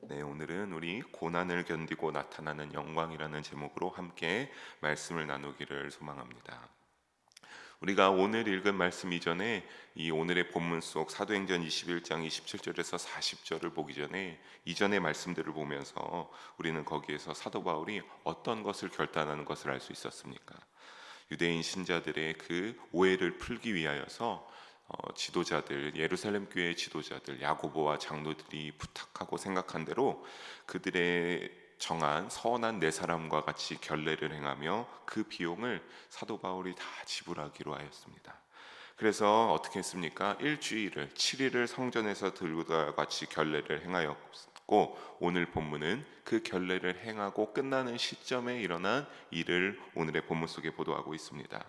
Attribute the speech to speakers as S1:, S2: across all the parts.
S1: 네, 오늘은 우리 고난을 견디고 나타나는 영광이라는 제목으로 함께 말씀을 나누기를 소망합니다. 우리가 오늘 읽은 말씀 이전에 이 오늘의 본문 속 사도행전 21장 27절에서 40절을 보기 전에 이전의 말씀들을 보면서 우리는 거기에서 사도 바울이 어떤 것을 결단하는 것을 알 수 있었습니까? 유대인 신자들의 그 오해를 풀기 위하여서 지도자들, 예루살렘 교회의 지도자들, 야고보와 장로들이 부탁하고 생각한 대로 그들의 정한 선한 네 사람과 같이 결례를 행하며 그 비용을 사도 바울이 다 지불하기로 하였습니다. 그래서 어떻게 했습니까? 일주일을 7일을 성전에서 들과 같이 결례를 행하였고, 오늘 본문은 그 결례를 행하고 끝나는 시점에 일어난 일을 오늘의 본문 속에 보도하고 있습니다.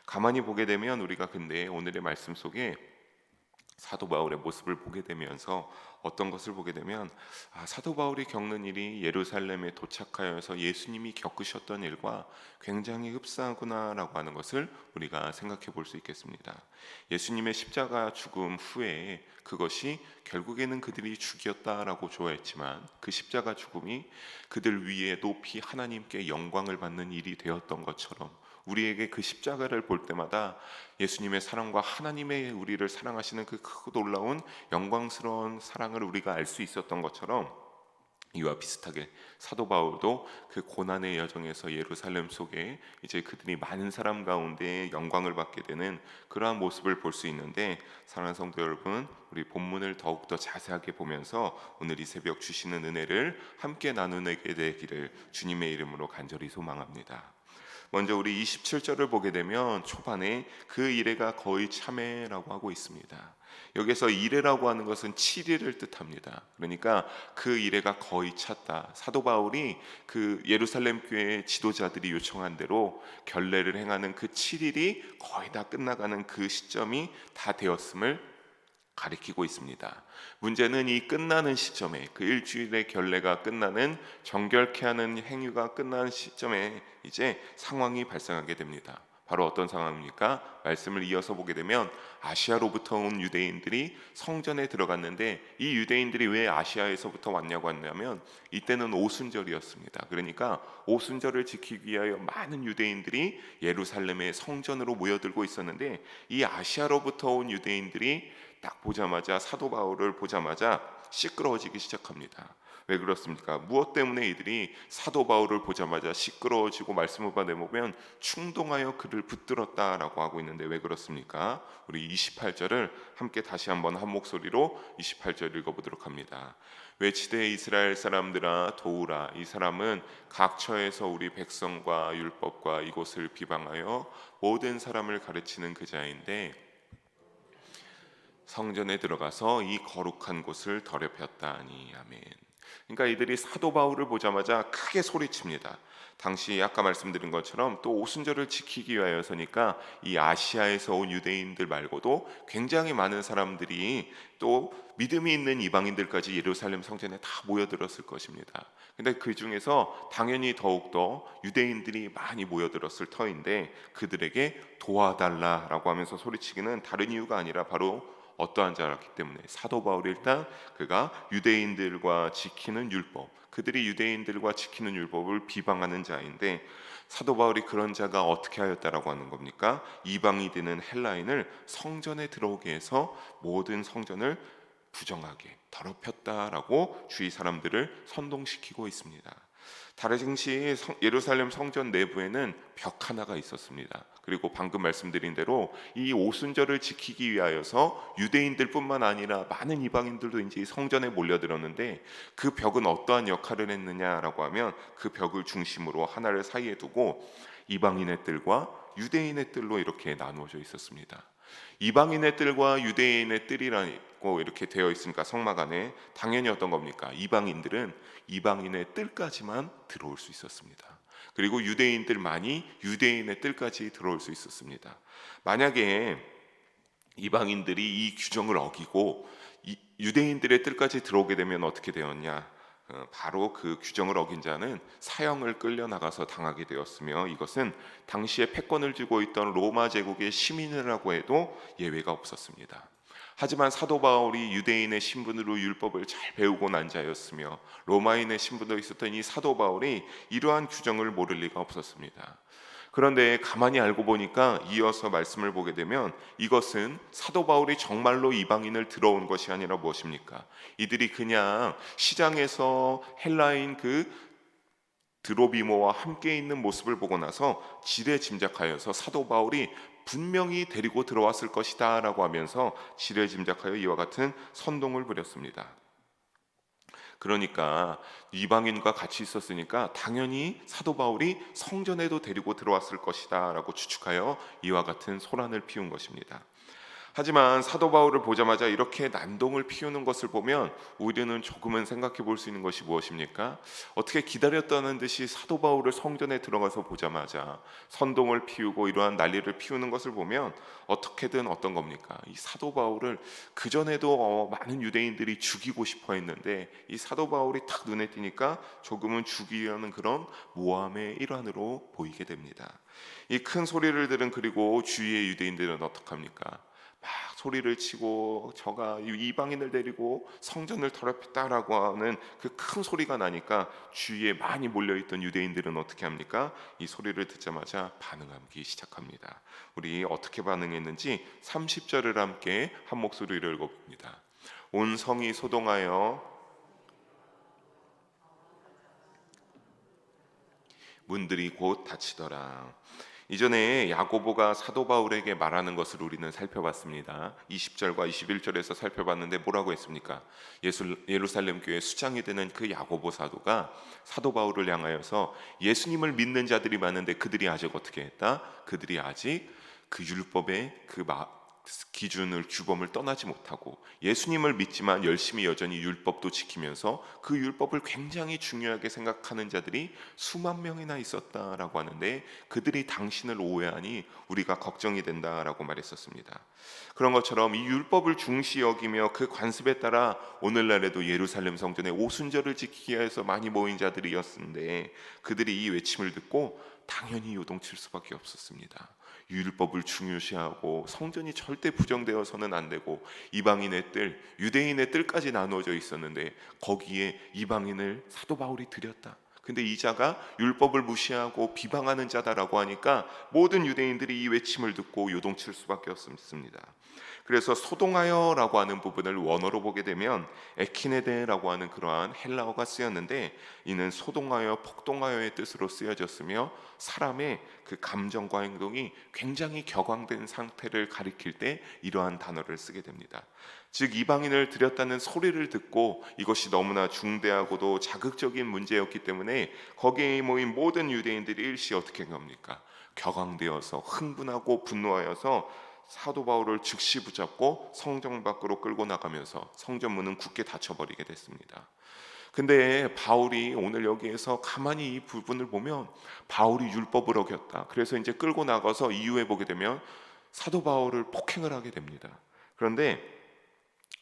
S1: 가만히 보게 되면 우리가 근데 오늘의 말씀 속에 사도 바울의 모습을 보게 되면서 어떤 것을 보게 되면 사도 바울이 겪는 일이 예루살렘에 도착하여서 예수님이 겪으셨던 일과 굉장히 흡사하구나라고 하는 것을 우리가 생각해 볼 수 있겠습니다. 예수님의 십자가 죽음 후에 그것이 결국에는 그들이 죽였다라고 좋아했지만 그 십자가 죽음이 그들 위에 높이 하나님께 영광을 받는 일이 되었던 것처럼 우리에게 그 십자가를 볼 때마다 예수님의 사랑과 하나님의 우리를 사랑하시는 그 크고 놀라운 영광스러운 사랑을 우리가 알 수 있었던 것처럼 이와 비슷하게 사도 바울도 그 고난의 여정에서 예루살렘 속에 이제 그들이 많은 사람 가운데 영광을 받게 되는 그러한 모습을 볼 수 있는데, 사랑하는 성도 여러분, 우리 본문을 더욱더 자세하게 보면서 오늘 이 새벽 주시는 은혜를 함께 나누게 되기를 주님의 이름으로 간절히 소망합니다. 먼저 우리 27절을 보게 되면 초반에 그 이레가 거의 참회라고 하고 있습니다. 여기서 이레라고 하는 것은 7일을 뜻합니다. 그러니까 그 이레가 거의 찼다. 사도 바울이 그 예루살렘 교회 지도자들이 요청한 대로 결례를 행하는 그 7일이 거의 다 끝나가는 그 시점이 다 되었음을 가리키고 있습니다. 문제는 이 끝나는 시점에, 그 일주일의 결례가 끝나는, 정결케 하는 행위가 끝나는 시점에 이제 상황이 발생하게 됩니다. 바로 어떤 상황입니까? 말씀을 이어서 보게 되면 아시아로부터 온 유대인들이 성전에 들어갔는데, 이 유대인들이 왜 아시아에서부터 왔냐고 하냐면 이때는 오순절이었습니다. 그러니까 오순절을 지키기 위하여 많은 유대인들이 예루살렘의 성전으로 모여들고 있었는데, 이 아시아로부터 온 유대인들이 딱 보자마자, 사도 바울을 보자마자 시끄러워지기 시작합니다. 왜 그렇습니까? 무엇 때문에 이들이 사도 바울을 보자마자 시끄러워지고 말씀을 받아보면 충동하여 그를 붙들었다라고 하고 있는데, 왜 그렇습니까? 우리 28절을 함께 다시 한번 한 목소리로 28절 읽어보도록 합니다. 외치되 이스라엘 사람들아 도우라. 이 사람은 각처에서 우리 백성과 율법과 이곳을 비방하여 모든 사람을 가르치는 그 자인데 성전에 들어가서 이 거룩한 곳을 더럽혔다니. 아멘. 그러니까 이들이 사도 바울을 보자마자 크게 소리칩니다. 당시 아까 말씀드린 것처럼 또 오순절을 지키기 위하여서니까 이 아시아에서 온 유대인들 말고도 굉장히 많은 사람들이, 또 믿음이 있는 이방인들까지 예루살렘 성전에 다 모여들었을 것입니다. 근데 그 중에서 당연히 더욱더 유대인들이 많이 모여들었을 터인데, 그들에게 도와달라라고 하면서 소리치기는 다른 이유가 아니라 바로 어떠한 자였기 때문에, 사도 바울이 일단 그가 유대인들과 지키는 율법, 그들이 유대인들과 지키는 율법을 비방하는 자인데, 사도 바울이 그런 자가 어떻게 하였다라고 하는 겁니까? 이방이 되는 헬라인을 성전에 들어오게 해서 모든 성전을 부정하게 더럽혔다라고 주위 사람들을 선동시키고 있습니다. 당시 예루살렘 성전 내부에는 벽 하나가 있었습니다. 그리고 방금 말씀드린 대로 이 오순절을 지키기 위하여서 유대인들뿐만 아니라 많은 이방인들도 이제 성전에 몰려들었는데, 그 벽은 어떠한 역할을 했느냐라고 하면 그 벽을 중심으로 하나를 사이에 두고 이방인의 뜰과 유대인의 뜰로 이렇게 나누어져 있었습니다. 이방인의 뜰과 유대인의 뜰이라고 이렇게 되어 있으니까 성막 안에 당연히 어떤 겁니까? 이방인들은 이방인의 뜰까지만 들어올 수 있었습니다. 그리고 유대인들만이 유대인의 뜰까지 들어올 수 있었습니다. 만약에 이방인들이 이 규정을 어기고 유대인들의 뜰까지 들어오게 되면 어떻게 되었냐? 바로 그 규정을 어긴 자는 사형을 끌려나가서 당하게 되었으며, 이것은 당시에 패권을 쥐고 있던 로마 제국의 시민이라고 해도 예외가 없었습니다. 하지만 사도 바울이 유대인의 신분으로 율법을 잘 배우고 난 자였으며 로마인의 신분도 있었던 이 사도 바울이 이러한 규정을 모를 리가 없었습니다. 그런데 가만히 알고 보니까 이어서 말씀을 보게 되면 이것은 사도 바울이 정말로 이방인을 들어온 것이 아니라 무엇입니까? 이들이 그냥 시장에서 헬라인 그 드로비모와 함께 있는 모습을 보고 나서 지레 짐작하여서 사도 바울이 분명히 데리고 들어왔을 것이다 라고 하면서 지레 짐작하여 이와 같은 선동을 부렸습니다. 그러니까 이방인과 같이 있었으니까 당연히 사도 바울이 성전에도 데리고 들어왔을 것이다 라고 추측하여 이와 같은 소란을 피운 것입니다. 하지만 사도 바울을 보자마자 이렇게 난동을 피우는 것을 보면 우리는 조금은 생각해 볼 수 있는 것이 무엇입니까? 어떻게 기다렸다는 듯이 사도 바울을 성전에 들어가서 보자마자 선동을 피우고 이러한 난리를 피우는 것을 보면 어떻게든 어떤 겁니까? 이 사도 바울을 그전에도 많은 유대인들이 죽이고 싶어 했는데 이 사도 바울이 탁 눈에 띄니까 조금은 죽이려는 그런 모함의 일환으로 보이게 됩니다. 이 큰 소리를 들은 그리고 주위의 유대인들은 어떡합니까? 막 소리를 치고 저가 이방인을 데리고 성전을 더럽혔다라고 하는 그 큰 소리가 나니까 주위에 많이 몰려있던 유대인들은 어떻게 합니까? 이 소리를 듣자마자 반응하기 시작합니다. 우리 어떻게 반응했는지 30절을 함께 한 목소리를 읽어봅니다. 온 성이 소동하여 문들이 곧 닫히더라. 이전에 야고보가 사도 바울에게 말하는 것을 우리는 살펴봤습니다. 20절과 21절에서 살펴봤는데 뭐라고 했습니까? 예루살렘 교회 수장이 되는 그 야고보 사도가 사도 바울을 향하여서 예수님을 믿는 자들이 많은데 그들이 아직 어떻게 했다? 그들이 아직 그 율법의 그 기준을 규범을 떠나지 못하고 예수님을 믿지만 열심히 여전히 율법도 지키면서 그 율법을 굉장히 중요하게 생각하는 자들이 수만 명이나 있었다라고 하는데 그들이 당신을 오해하니 우리가 걱정이 된다라고 말했었습니다. 그런 것처럼 이 율법을 중시 여기며 그 관습에 따라 오늘날에도 예루살렘 성전에 오순절을 지키기 위해서 많이 모인 자들이었는데 그들이 이 외침을 듣고 당연히 요동칠 수밖에 없었습니다. 율법을 중요시하고 성전이 절대 부정되어서는 안 되고 이방인의 뜰, 유대인의 뜰까지 나누어져 있었는데 거기에 이방인을 사도 바울이 들였다. 근데 이 자가 율법을 무시하고 비방하는 자다라고 하니까 모든 유대인들이 이 외침을 듣고 요동칠 수밖에 없습니다. 그래서 소동하여라고 하는 부분을 원어로 보게 되면 에키네데라고 하는 그러한 헬라어가 쓰였는데 이는 소동하여 폭동하여의 뜻으로 쓰여졌으며 사람의 그 감정과 행동이 굉장히 격앙된 상태를 가리킬 때 이러한 단어를 쓰게 됩니다. 즉 이방인을 들였다는 소리를 듣고 이것이 너무나 중대하고도 자극적인 문제였기 때문에 거기에 모인 모든 유대인들이 일시 어떻게 한 겁니까? 격앙되어서 흥분하고 분노하여서 사도 바울을 즉시 붙잡고 성전 밖으로 끌고 나가면서 성전 문은 굳게 닫혀버리게 됐습니다. 근데 바울이 오늘 여기에서 가만히 이 부분을 보면 바울이 율법을 어겼다. 그래서 이제 끌고 나가서 이후에 보게 되면 사도 바울을 폭행을 하게 됩니다. 그런데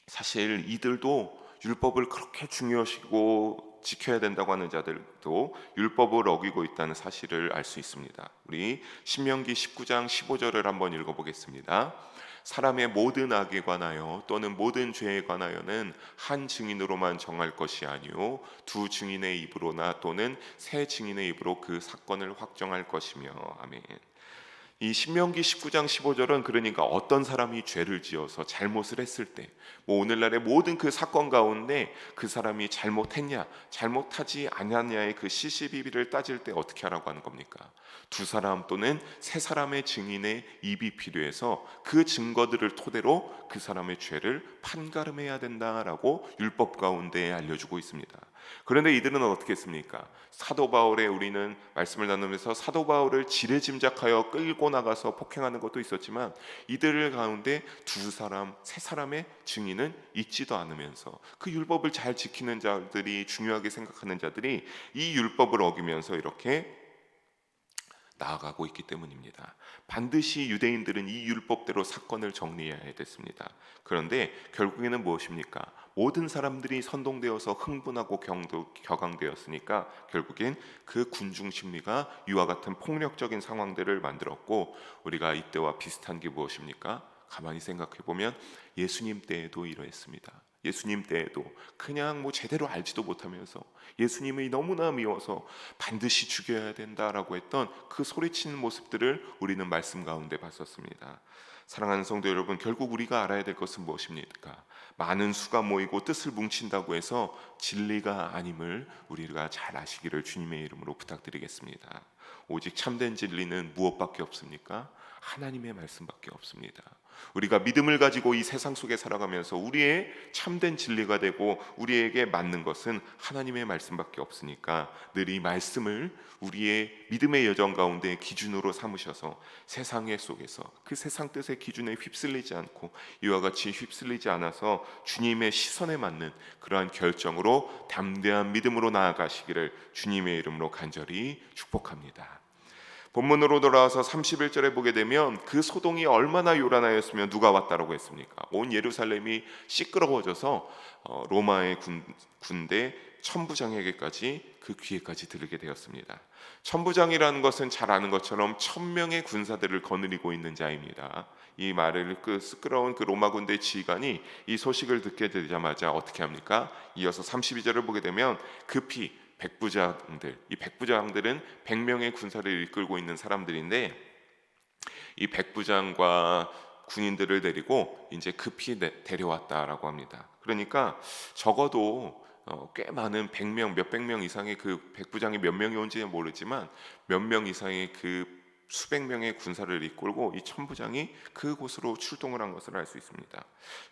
S1: 사실 이들도 율법을 그렇게 중요시고 지켜야 된다고 하는 자들도 율법을 어기고 있다는 사실을 알 수 있습니다. 우리 신명기 19장 15절을 한번 읽어보겠습니다. 사람의 모든 악에 관하여 또는 모든 죄에 관하여는 한 증인으로만 정할 것이 아니요 두 증인의 입으로나 또는 세 증인의 입으로 그 사건을 확정할 것이며. 아멘. 이 신명기 19장 15절은 그러니까 어떤 사람이 죄를 지어서 잘못을 했을 때 오늘날의 모든 그 사건 가운데 그 사람이 잘못했냐 잘못하지 않았냐의 그 시시비비를 따질 때 어떻게 하라고 하는 겁니까? 두 사람 또는 세 사람의 증인의 입이 필요해서 그 증거들을 토대로 그 사람의 죄를 판가름해야 된다라고 율법 가운데 알려주고 있습니다. 그런데 이들은 어떻게 했습니까? 사도 바울의 우리는 말씀을 나누면서 사도 바울을 지레짐작하여 끌고 나가서 폭행하는 것도 있었지만 이들 가운데 두 사람, 세 사람의 증인은 있지도 않으면서 그 율법을 잘 지키는 자들이 중요하게 생각하는 자들이 이 율법을 어기면서 이렇게 나아가고 있기 때문입니다. 반드시 유대인들은 이 율법대로 사건을 정리해야 됐습니다. 그런데 결국에는 무엇입니까? 모든 사람들이 선동되어서 흥분하고 격앙되었으니까 결국엔 그 군중 심리가 이와 같은 폭력적인 상황들을 만들었고 우리가 이때와 비슷한 게 무엇입니까? 가만히 생각해 보면 예수님 때에도 이러했습니다. 예수님 때에도 그냥 뭐 제대로 알지도 못하면서 예수님이 너무나 미워서 반드시 죽여야 된다라고 했던 그 소리치는 모습들을 우리는 말씀 가운데 봤었습니다. 사랑하는 성도 여러분, 결국 우리가 알아야 될 것은 무엇입니까? 많은 수가 모이고 뜻을 뭉친다고 해서 진리가 아님을 우리가 잘 아시기를 주님의 이름으로 부탁드리겠습니다. 오직 참된 진리는 무엇밖에 없습니까? 하나님의 말씀밖에 없습니다. 우리가 믿음을 가지고 이 세상 속에 살아가면서 우리의 참된 진리가 되고 우리에게 맞는 것은 하나님의 말씀밖에 없으니까 늘 이 말씀을 우리의 믿음의 여정 가운데 기준으로 삼으셔서 세상의 속에서 그 세상 뜻의 기준에 휩쓸리지 않고 이와 같이 휩쓸리지 않아서 주님의 시선에 맞는 그러한 결정으로 담대한 믿음으로 나아가시기를 주님의 이름으로 간절히 축복합니다. 본문으로 돌아와서 31절에 보게 되면 그 소동이 얼마나 요란하였으면 누가 왔다라고 했습니까? 온 예루살렘이 시끄러워져서 로마의 군대 천부장에게까지 그 귀에까지 들리게 되었습니다. 천부장이라는 것은 잘 아는 것처럼 1000명의 군사들을 거느리고 있는 자입니다. 이 말을 시끄러운 그 로마 군대 지휘관이 이 소식을 듣게 되자마자 어떻게 합니까? 이어서 32절을 보게 되면 급히 백부장들, 이 백부장들은 100명의 군사를 이끌고 있는 사람들인데 이 백부장과 군인들을 데리고 이제 급히 데려왔다라고 합니다. 그러니까 적어도 꽤 많은 100명, 몇백 명 이상의 그 백부장이 몇 명이 온지는 모르지만 몇 명 이상의 그 수백 명의 군사를 이끌고 이 천부장이 그곳으로 출동을 한 것을 알 수 있습니다.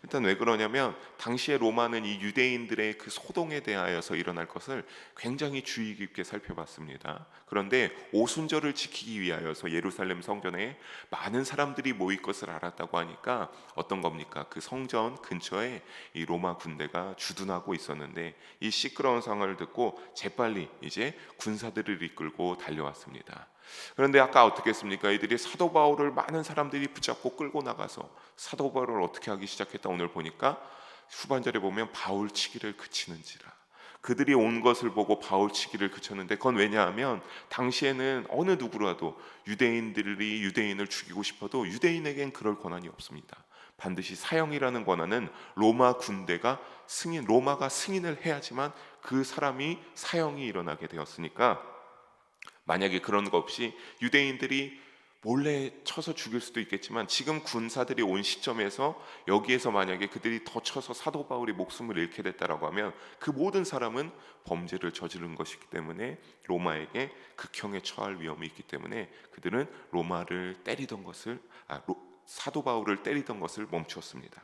S1: 일단 왜 그러냐면 당시에 로마는 이 유대인들의 그 소동에 대하여서 일어날 것을 굉장히 주의 깊게 살펴봤습니다. 그런데 오순절을 지키기 위하여서 예루살렘 성전에 많은 사람들이 모일 것을 알았다고 하니까 어떤 겁니까? 그 성전 근처에 이 로마 군대가 주둔하고 있었는데 이 시끄러운 상황을 듣고 재빨리 이제 군사들을 이끌고 달려왔습니다. 그런데 아까 어떻게 했습니까? 이들이 사도 바울을 많은 사람들이 붙잡고 끌고 나가서 사도 바울을 어떻게 하기 시작했다. 오늘 보니까 후반절에 보면 바울 치기를 그치는지라. 그들이 온 것을 보고 바울 치기를 그쳤는데 그건 왜냐하면 당시에는 어느 누구라도 유대인들이 유대인을 죽이고 싶어도 유대인에겐 그럴 권한이 없습니다. 반드시 사형이라는 권한은 로마 군대가 로마가 승인을 해야지만 그 사람이 사형이 일어나게 되었으니까 만약에 그런 거 없이 유대인들이 몰래 쳐서 죽일 수도 있겠지만 지금 군사들이 온 시점에서 여기에서 만약에 그들이 더 쳐서 사도 바울이 목숨을 잃게 됐다라고 하면 그 모든 사람은 범죄를 저지른 것이기 때문에 로마에게 극형에 처할 위험이 있기 때문에 그들은 사도 바울을 때리던 것을 멈추었습니다.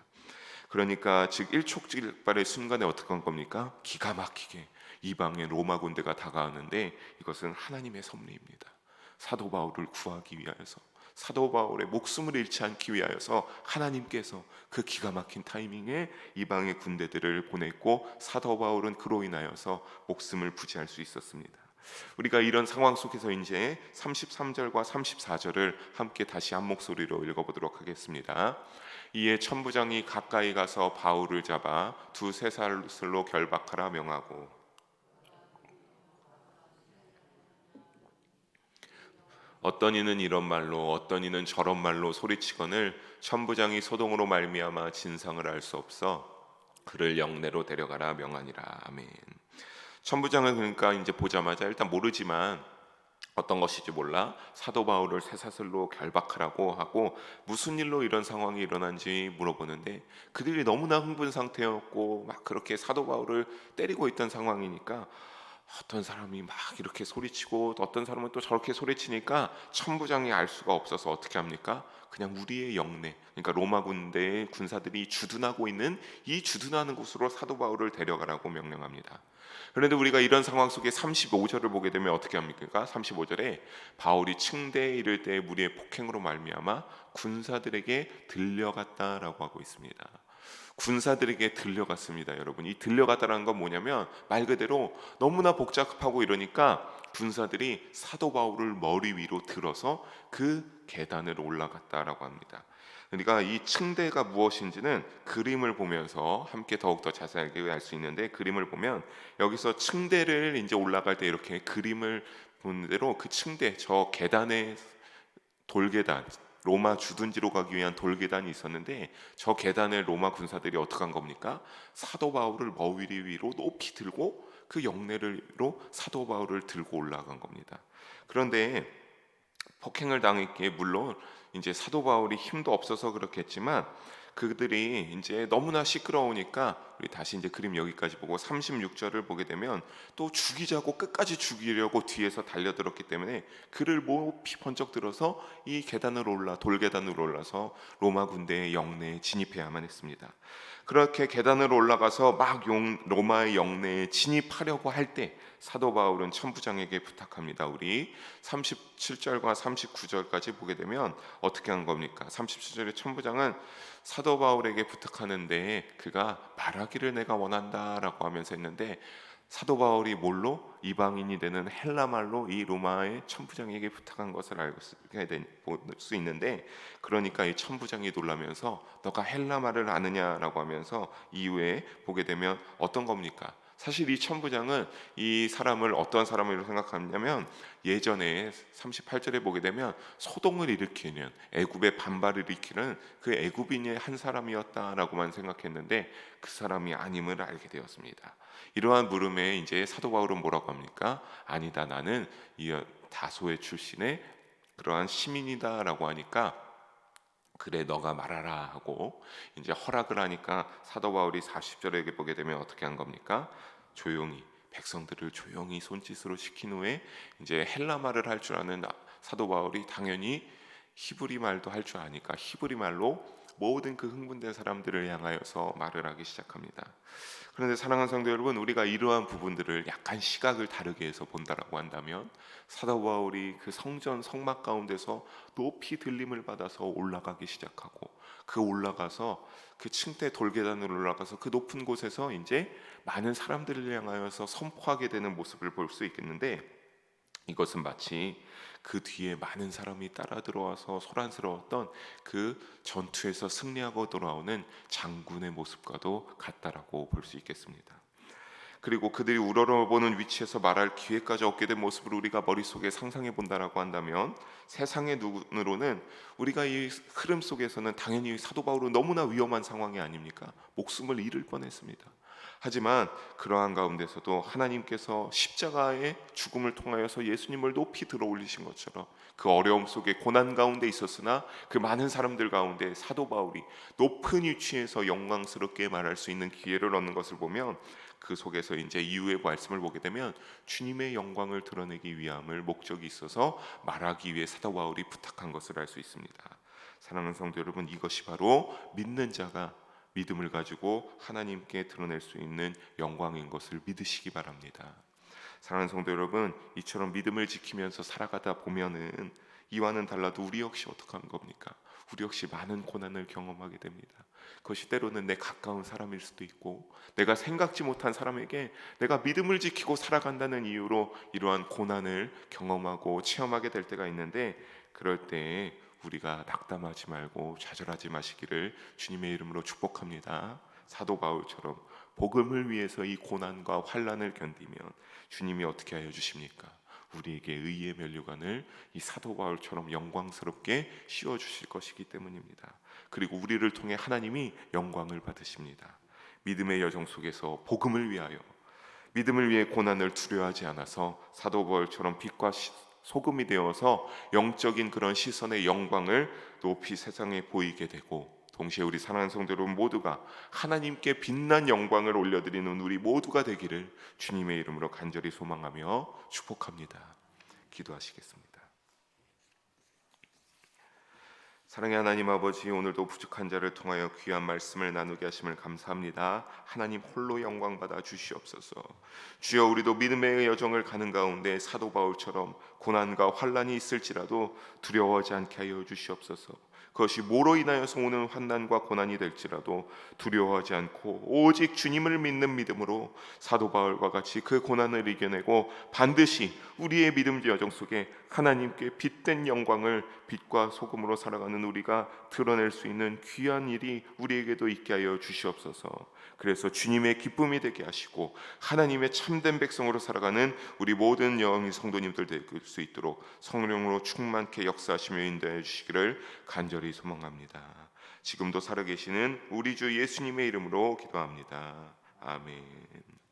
S1: 그러니까 즉 일촉즉발의 순간에 어떻게 한 겁니까? 기가 막히게 이방의 로마 군대가 다가왔는데 이것은 하나님의 섭리입니다. 사도 바울을 구하기 위하여서 사도 바울의 목숨을 잃지 않기 위하여서 하나님께서 그 기가 막힌 타이밍에 이방의 군대들을 보냈고 사도 바울은 그로 인하여서 목숨을 부지할 수 있었습니다. 우리가 이런 상황 속에서 이제 33절과 34절을 함께 다시 한 목소리로 읽어보도록 하겠습니다. 이에 천부장이 가까이 가서 바울을 잡아 두세 살로 결박하라 명하고 어떤 이는 이런 말로 어떤 이는 저런 말로 소리치거늘 천부장이 소동으로 말미암아 진상을 알 수 없어 그를 영내로 데려가라 명하니라. 아멘. 천부장은 그러니까 이제 보자마자 일단 모르지만 어떤 것인지 몰라 사도 바울을 쇠사슬로 결박하라고 하고 무슨 일로 이런 상황이 일어난지 물어보는데 그들이 너무나 흥분 상태였고 막 그렇게 사도 바울을 때리고 있던 상황이니까 어떤 사람이 막 이렇게 소리치고 어떤 사람은 또 저렇게 소리치니까 천부장이 알 수가 없어서 어떻게 합니까? 그냥 우리의 영내, 그러니까 로마 군대의 군사들이 주둔하고 있는 이 주둔하는 곳으로 사도 바울을 데려가라고 명령합니다. 그런데 우리가 이런 상황 속에 35절을 보게 되면 어떻게 합니까? 35절에 바울이 층대에 이를 때 무리의 폭행으로 말미암아 군사들에게 들려갔다라고 하고 있습니다. 군사들에게 들려갔습니다. 여러분, 이 들려갔다라는 건 뭐냐면 말 그대로 너무나 복잡하고 이러니까 군사들이 사도 바울을 머리 위로 들어서 그 계단을 올라갔다라고 합니다. 그러니까 이 층대가 무엇인지는 그림을 보면서 함께 더욱더 자세하게 알 수 있는데 그림을 보면 여기서 층대를 이제 올라갈 때 이렇게 그림을 보는 대로 그 층대 저 계단의 돌계단 로마 주둔지로 가기 위한 돌계단이 있었는데 저 계단을 로마 군사들이 어떻게 한 겁니까? 사도 바울을 머리 위로 높이 들고 그 영내로 사도 바울을 들고 올라간 겁니다. 그런데 폭행을 당했기에 물론 이제 사도 바울이 힘도 없어서 그렇겠지만 그들이 이제 너무나 시끄러우니까 우리 다시 이제 그림 여기까지 보고 36절을 보게 되면 또 죽이자고 끝까지 죽이려고 뒤에서 달려들었기 때문에 그를 높이 번쩍 들어서 이 계단으로 올라 돌계단으로 올라서 로마 군대의 영내에 진입해야만 했습니다. 그렇게 계단으로 올라가서 막 로마의 영내에 진입하려고 할 때 사도 바울은 천부장에게 부탁합니다. 우리 37절과 39절까지 보게 되면 어떻게 한 겁니까? 37절에 천부장은 사도 바울에게 부탁하는데 그가 말하기를 내가 원한다라고 하면서 했는데 사도 바울이 뭘로? 이방인이 되는 헬라말로 이 로마의 천부장에게 부탁한 것을 볼 수 있는데, 그러니까 이 천부장이 놀라면서 너가 헬라말을 아느냐라고 하면서 이후에 보게 되면 어떤 겁니까? 사실 이 천부장은 이 사람을 어떤 사람으로 생각하냐면 예전에 38절에 보게 되면 소동을 일으키는 애굽의 반발을 일으키는 그 애굽인의 한 사람이었다라고만 생각했는데 그 사람이 아님을 알게 되었습니다. 이러한 물음에 이제 사도 바울은 뭐라고 합니까? 아니다, 나는 이 다소의 출신의 그러한 시민이다라고 하니까 그래 너가 말하라 하고 이제 허락을 하니까 사도 바울이 40절에 보게 되면 어떻게 한 겁니까? 조용히 백성들을 조용히 손짓으로 시킨 후에 이제 헬라 말을 할 줄 아는 사도 바울이 당연히 히브리 말도 할 줄 아니까 히브리 말로 모든 그 흥분된 사람들을 향하여서 말을 하기 시작합니다. 그런데 사랑하는 성도 여러분, 우리가 이러한 부분들을 약간 시각을 다르게 해서 본다라고 한다면 사도 바울이 그 성전 성막 가운데서 높이 들림을 받아서 올라가기 시작하고 그 올라가서 그 층대 돌계단으로 올라가서 그 높은 곳에서 이제 많은 사람들을 향하여서 선포하게 되는 모습을 볼 수 있겠는데, 이것은 마치 그 뒤에 많은 사람이 따라 들어와서 소란스러웠던 그 전투에서 승리하고 돌아오는 장군의 모습과도 같다라고 볼 수 있겠습니다. 그리고 그들이 우러러보는 위치에서 말할 기회까지 얻게 된 모습을 우리가 머릿속에 상상해 본다라고 한다면 세상의 눈으로는 우리가 이 흐름 속에서는 당연히 사도 바울은 너무나 위험한 상황이 아닙니까? 목숨을 잃을 뻔했습니다. 하지만 그러한 가운데서도 하나님께서 십자가의 죽음을 통하여서 예수님을 높이 들어 올리신 것처럼 그 어려움 속에 고난 가운데 있었으나 그 많은 사람들 가운데 사도 바울이 높은 위치에서 영광스럽게 말할 수 있는 기회를 얻는 것을 보면 그 속에서 이제 이후의 말씀을 보게 되면 주님의 영광을 드러내기 위함을 목적이 있어서 말하기 위해 사도 바울이 부탁한 것을 알 수 있습니다. 사랑하는 성도 여러분, 이것이 바로 믿는 자가 믿음을 가지고 하나님께 드러낼 수 있는 영광인 것을 믿으시기 바랍니다. 사랑하는 성도 여러분, 이처럼 믿음을 지키면서 살아가다 보면은 이와는 달라도 우리 역시 어떻게 하는 겁니까? 우리 역시 많은 고난을 경험하게 됩니다. 그것이 때로는 내 가까운 사람일 수도 있고 내가 생각지 못한 사람에게 내가 믿음을 지키고 살아간다는 이유로 이러한 고난을 경험하고 체험하게 될 때가 있는데, 그럴 때 우리가 낙담하지 말고 좌절하지 마시기를 주님의 이름으로 축복합니다. 사도 바울처럼 복음을 위해서 이 고난과 환난을 견디면 주님이 어떻게 하여 주십니까? 우리에게 의의 면류관을 이 사도 바울처럼 영광스럽게 씌워 주실 것이기 때문입니다. 그리고 우리를 통해 하나님이 영광을 받으십니다. 믿음의 여정 속에서 복음을 위하여, 믿음을 위해 고난을 두려워하지 않아서 사도 바울처럼 빛과 소금이 되어서 영적인 그런 시선의 영광을 높이 세상에 보이게 되고, 동시에 우리 사랑하는 성도 여러분 모두가 하나님께 빛난 영광을 올려드리는 우리 모두가 되기를 주님의 이름으로 간절히 소망하며 축복합니다. 기도하시겠습니다. 사랑의 하나님 아버지, 오늘도 부족한 자를 통하여 귀한 말씀을 나누게 하심을 감사합니다. 하나님 홀로 영광 받아 주시옵소서. 주여, 우리도 믿음의 여정을 가는 가운데 사도 바울처럼 고난과 환난이 있을지라도 두려워하지 않게 하여 주시옵소서. 그것이 뭐로 인하여서 오는 환난과 고난이 될지라도 두려워하지 않고 오직 주님을 믿는 믿음으로 사도 바울과 같이 그 고난을 이겨내고 반드시 우리의 믿음 여정 속에 하나님께 빛된 영광을 빛과 소금으로 살아가는 우리가 드러낼 수 있는 귀한 일이 우리에게도 있게 하여 주시옵소서. 그래서 주님의 기쁨이 되게 하시고 하나님의 참된 백성으로 살아가는 우리 모든 영의 성도님들 될 수 있도록 성령으로 충만케 역사하시며 인도해 주시기를 간절히 소망합니다. 지금도 살아계시는 우리 주 예수님의 이름으로 기도합니다. 아멘.